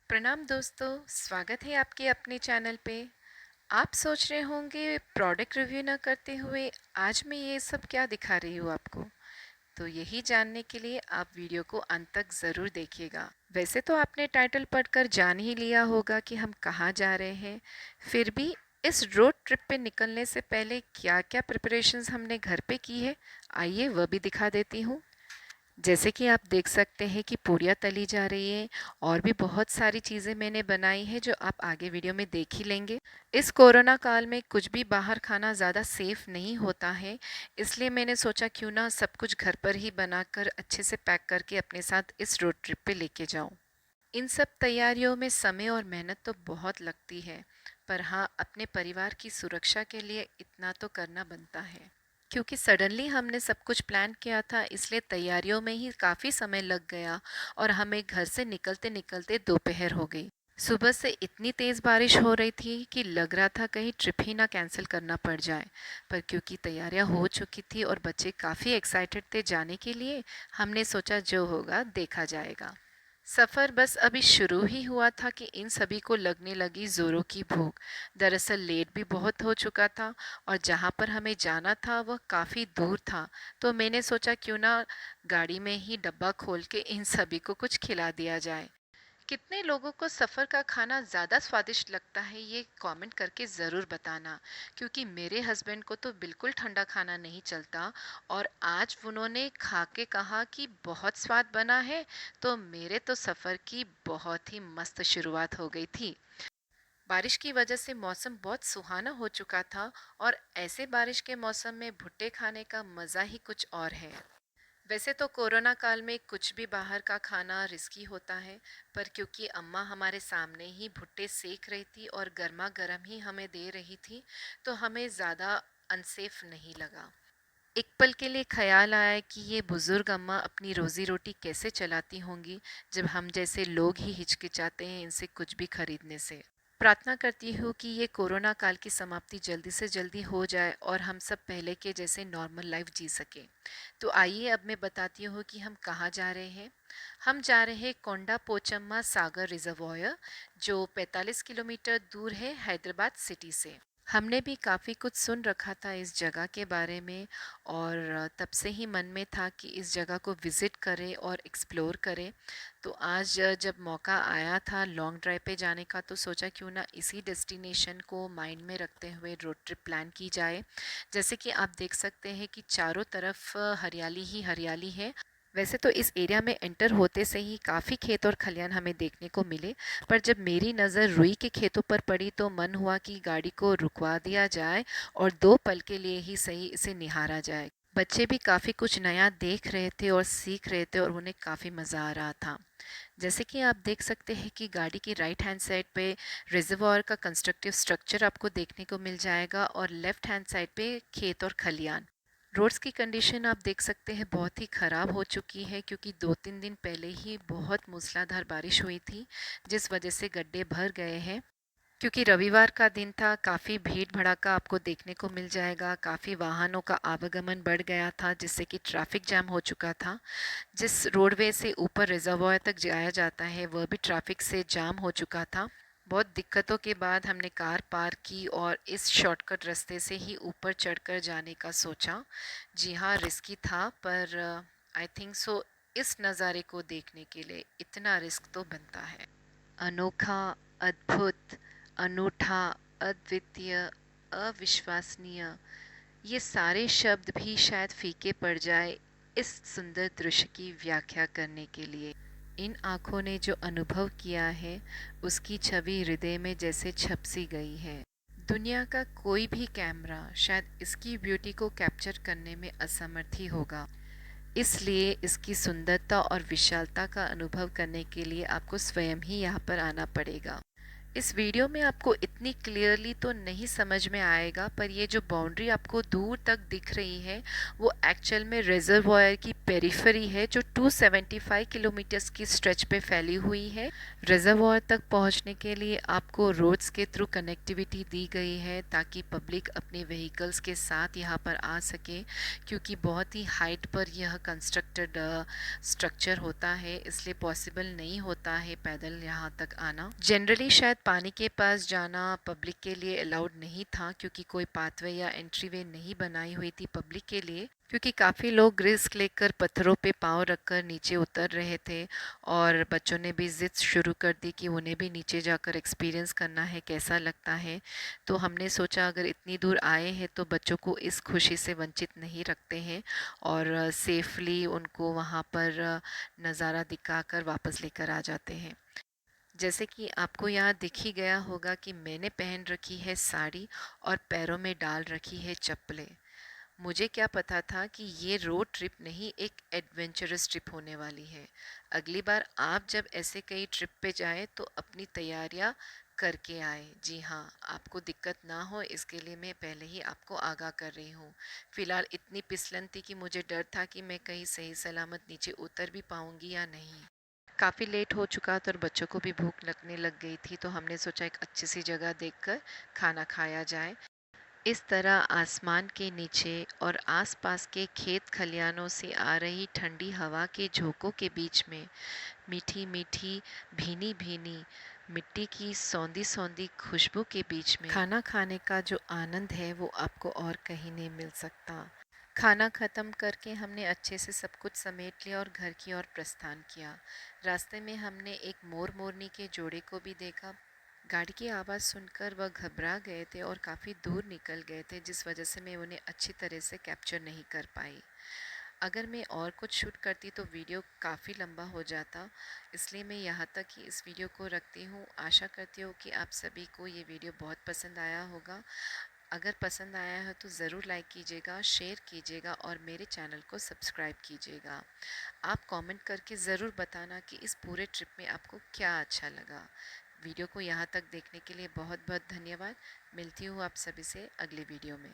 प्रणाम दोस्तों, स्वागत है आपके अपने चैनल पे। आप सोच रहे होंगे प्रोडक्ट रिव्यू ना करते हुए आज मैं ये सब क्या दिखा रही हूँ आपको। तो यही जानने के लिए आप वीडियो को अंत तक ज़रूर देखिएगा। वैसे तो आपने टाइटल पढ़कर जान ही लिया होगा कि हम कहाँ जा रहे हैं। फिर भी इस रोड ट्रिप पे निकलने से पहले क्या क्या प्रिपरेशंस हमने घर पे की है, आइए वह भी दिखा देती हूँ। जैसे कि आप देख सकते हैं कि पूरियाँ तली जा रही है और भी बहुत सारी चीज़ें मैंने बनाई हैं जो आप आगे वीडियो में देख ही लेंगे। इस कोरोना काल में कुछ भी बाहर खाना ज़्यादा सेफ नहीं होता है, इसलिए मैंने सोचा क्यों ना सब कुछ घर पर ही बनाकर अच्छे से पैक करके अपने साथ इस रोड ट्रिप पे लेके जाऊं। इन सब तैयारियों में समय और मेहनत तो बहुत लगती है, पर हाँ, अपने परिवार की सुरक्षा के लिए इतना तो करना बनता है। क्योंकि सडनली हमने सब कुछ प्लान किया था, इसलिए तैयारियों में ही काफ़ी समय लग गया और हमें घर से निकलते निकलते दोपहर हो गई। सुबह से इतनी तेज़ बारिश हो रही थी कि लग रहा था कहीं ट्रिप ही ना कैंसिल करना पड़ जाए, पर क्योंकि तैयारियां हो चुकी थी और बच्चे काफ़ी एक्साइटेड थे जाने के लिए, हमने सोचा जो होगा देखा जाएगा। सफ़र बस अभी शुरू ही हुआ था कि इन सभी को लगने लगी ज़ोरों की भूख। दरअसल लेट भी बहुत हो चुका था और जहाँ पर हमें जाना था वह काफ़ी दूर था, तो मैंने सोचा क्यों ना गाड़ी में ही डब्बा खोल के इन सभी को कुछ खिला दिया जाए। कितने लोगों को सफ़र का खाना ज़्यादा स्वादिष्ट लगता है ये कमेंट करके ज़रूर बताना, क्योंकि मेरे हस्बैंड को तो बिल्कुल ठंडा खाना नहीं चलता और आज उन्होंने खा के कहा कि बहुत स्वाद बना है। तो मेरे तो सफ़र की बहुत ही मस्त शुरुआत हो गई थी। बारिश की वजह से मौसम बहुत सुहाना हो चुका था और ऐसे बारिश के मौसम में भुट्टे खाने का मज़ा ही कुछ और है। वैसे तो कोरोना काल में कुछ भी बाहर का खाना रिस्की होता है, पर क्योंकि अम्मा हमारे सामने ही भुट्टे सेक रही थी और गर्मा गर्म ही हमें दे रही थी, तो हमें ज़्यादा अनसेफ नहीं लगा। एक पल के लिए ख्याल आया कि ये बुजुर्ग अम्मा अपनी रोजी रोटी कैसे चलाती होंगी, जब हम जैसे लोग ही हिचकिचाते हैं इनसे कुछ भी खरीदने से। प्रार्थना करती हूँ कि ये कोरोना काल की समाप्ति जल्दी से जल्दी हो जाए और हम सब पहले के जैसे नॉर्मल लाइफ जी सकें। तो आइए अब मैं बताती हूँ कि हम कहाँ जा रहे हैं। हम जा रहे हैं कोंडा पोचम्मा सागर रिजर्वॉयर, जो 45 किलोमीटर दूर है हैदराबाद सिटी से। हमने भी काफ़ी कुछ सुन रखा था इस जगह के बारे में और तब से ही मन में था कि इस जगह को विज़िट करें और एक्सप्लोर करें। तो आज जब मौका आया था लॉन्ग ड्राइव पे जाने का, तो सोचा क्यों ना इसी डेस्टिनेशन को माइंड में रखते हुए रोड ट्रिप प्लान की जाए। जैसे कि आप देख सकते हैं कि चारों तरफ हरियाली ही हरियाली है। वैसे तो इस एरिया में एंटर होते से ही काफ़ी खेत और खलियान हमें देखने को मिले, पर जब मेरी नज़र रुई के खेतों पर पड़ी तो मन हुआ कि गाड़ी को रुकवा दिया जाए और दो पल के लिए ही सही इसे निहारा जाए। बच्चे भी काफ़ी कुछ नया देख रहे थे और सीख रहे थे और उन्हें काफ़ी मज़ा आ रहा था। जैसे कि आप देख सकते हैं कि गाड़ी की राइट हैंड साइड पे रिजर्वॉयर का कंस्ट्रक्टिव स्ट्रक्चर आपको देखने को मिल जाएगा और लेफ्ट हैंड साइड पे खेत और खलियान। रोड्स की कंडीशन आप देख सकते हैं बहुत ही ख़राब हो चुकी है, क्योंकि 2-3 दिन पहले ही बहुत मूसलाधार बारिश हुई थी, जिस वजह से गड्ढे भर गए हैं। क्योंकि रविवार का दिन था, काफ़ी भीड़ भड़ाका आपको देखने को मिल जाएगा, काफ़ी वाहनों का आवागमन बढ़ गया था जिससे कि ट्रैफिक जैम हो चुका था। जिस रोडवे से ऊपर रिजर्वॉयर तक जाया जाता है वह भी ट्रैफिक से जाम हो चुका था। बहुत दिक्कतों के बाद हमने कार पार्क की और इस शॉर्टकट रास्ते से ही ऊपर चढ़कर जाने का सोचा। जी हाँ, रिस्की था, पर आई थिंक सो इस नज़ारे को देखने के लिए इतना रिस्क तो बनता है। अनोखा, अद्भुत, अनूठा, अद्वितीय, अविश्वसनीय, ये सारे शब्द भी शायद फीके पड़ जाए इस सुंदर दृश्य की व्याख्या करने के लिए। इन आँखों ने जो अनुभव किया है उसकी छवि हृदय में जैसे छप सी गई है। दुनिया का कोई भी कैमरा शायद इसकी ब्यूटी को कैप्चर करने में असमर्थ ही होगा। इसलिए इसकी सुंदरता और विशालता का अनुभव करने के लिए आपको स्वयं ही यहाँ पर आना पड़ेगा। इस वीडियो में आपको इतनी क्लियरली तो नहीं समझ में आएगा, पर ये जो बाउंड्री आपको दूर तक दिख रही है वो एक्चुअल में रिजर्वॉयर की पेरिफेरी है, जो 275 किलोमीटर्स की स्ट्रेच पे फैली हुई है। रिजर्वॉयर तक पहुंचने के लिए आपको रोड्स के थ्रू कनेक्टिविटी दी गई है ताकि पब्लिक अपने व्हीकल्स के साथ यहाँ पर आ सके, क्योंकि बहुत ही हाइट पर यह कंस्ट्रक्टेड स्ट्रक्चर होता है, इसलिए पॉसिबल नहीं होता है पैदल यहाँ तक आना। जनरली शायद पानी के पास जाना पब्लिक के लिए अलाउड नहीं था, क्योंकि कोई पाथवे या एंट्री वे नहीं बनाई हुई थी पब्लिक के लिए, क्योंकि काफ़ी लोग रिस्क लेकर पत्थरों पे पाँव रखकर नीचे उतर रहे थे और बच्चों ने भी जिद शुरू कर दी कि उन्हें भी नीचे जाकर एक्सपीरियंस करना है कैसा लगता है। तो हमने सोचा अगर इतनी दूर आए हैं तो बच्चों को इस खुशी से वंचित नहीं रखते हैं और सेफली उनको वहाँ पर नज़ारा दिखाकर वापस लेकर आ जाते हैं। जैसे कि आपको यहाँ दिख ही गया होगा कि मैंने पहन रखी है साड़ी और पैरों में डाल रखी है चप्पलें। मुझे क्या पता था कि ये रोड ट्रिप नहीं, एक एडवेंचरस ट्रिप होने वाली है। अगली बार आप जब ऐसे कई ट्रिप पे जाएं तो अपनी तैयारियां करके आए। जी हाँ, आपको दिक्कत ना हो इसके लिए मैं पहले ही आपको आगाह कर रही हूँ। फिलहाल इतनी फिसलन थी कि मुझे डर था कि मैं कहीं सही सलामत नीचे उतर भी पाऊंगी या नहीं। काफ़ी लेट हो चुका था और बच्चों को भी भूख लगने लग गई थी, तो हमने सोचा एक अच्छी सी जगह देखकर खाना खाया जाए। इस तरह आसमान के नीचे और आसपास के खेत खलियानों से आ रही ठंडी हवा के झोंकों के बीच में मीठी मीठी भीनी भीनी मिट्टी की सौंधी सौंधी खुशबू के बीच में खाना खाने का जो आनंद है वो आपको और कहीं नहीं मिल सकता। खाना खत्म करके हमने अच्छे से सब कुछ समेट लिया और घर की ओर प्रस्थान किया। रास्ते में हमने एक मोर मोरनी के जोड़े को भी देखा। गाड़ी की आवाज़ सुनकर वह घबरा गए थे और काफ़ी दूर निकल गए थे, जिस वजह से मैं उन्हें अच्छी तरह से कैप्चर नहीं कर पाई। अगर मैं और कुछ शूट करती तो वीडियो काफ़ी लंबा हो जाता, इसलिए मैं यहाँ तक ही इस वीडियो को रखती हूँ। आशा करती हूँ कि आप सभी को ये वीडियो बहुत पसंद आया होगा। अगर पसंद आया है तो ज़रूर लाइक कीजिएगा, शेयर कीजिएगा और मेरे चैनल को सब्सक्राइब कीजिएगा। आप कमेंट करके ज़रूर बताना कि इस पूरे ट्रिप में आपको क्या अच्छा लगा। वीडियो को यहाँ तक देखने के लिए बहुत बहुत धन्यवाद। मिलती हूँ आप सभी से अगले वीडियो में।